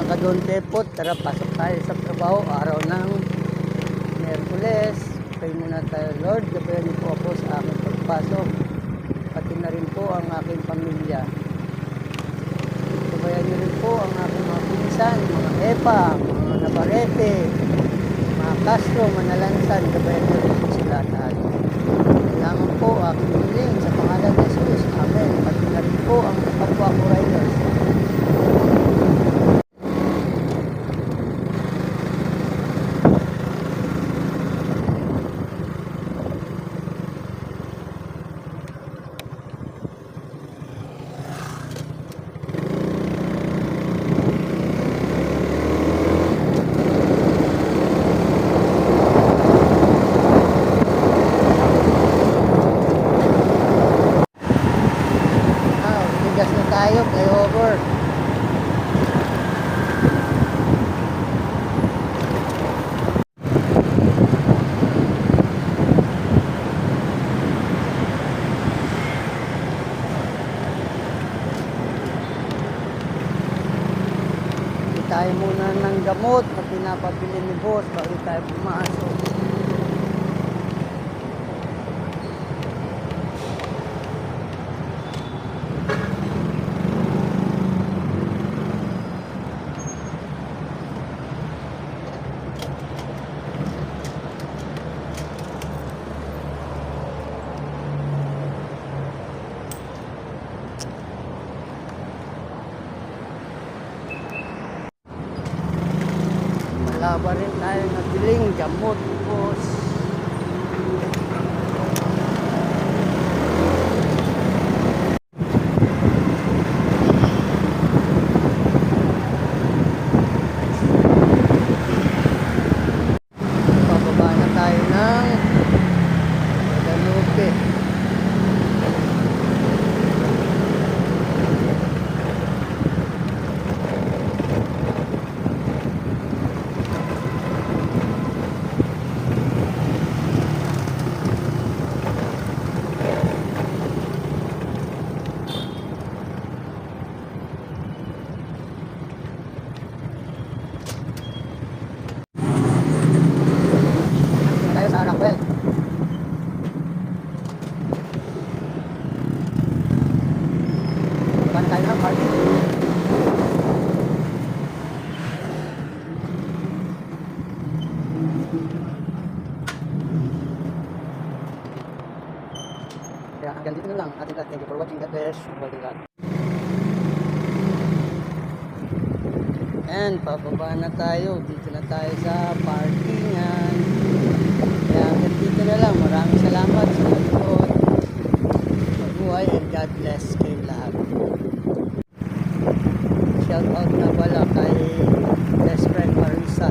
Kadon Depot, tara pasok tayo sa trabaho, araw ng Miyerkules. Pray muna tayo, Lord, gabayan niyo po ako sa aking pagpasok, pati na rin po ang aking pamilya. Gabayan niyo rin po ang aking mga pinsan, mga Epa, mga Navarrete, mga Castro, Manalansan, gabayan niyo rin po sila lahat. Kailangan po aking hiling sa pangalan ng Jesus, Amen. Pati na rin po ang kapwa ko riders. Bigas na tayo, flyover. Hindi tayo muna ng gamot na pinapabili ni boss bago tayo pumasok. Malaba rin tayo nabiling gamot, boss. Pababa na tayo ng Guadalupe. Tayo sa Arakwel. Baba tayo ng parking. Kaya hanggang dito na lang ating lahat. Thank you for watching. God bless. And pababa na tayo. Dito na tayo sa parkingan. Kaya hanggang dito na lang. Maraming salamat sa pagod. Mabuhay and God bless kayo lahat. Shout out na pala kay best friend Marisa.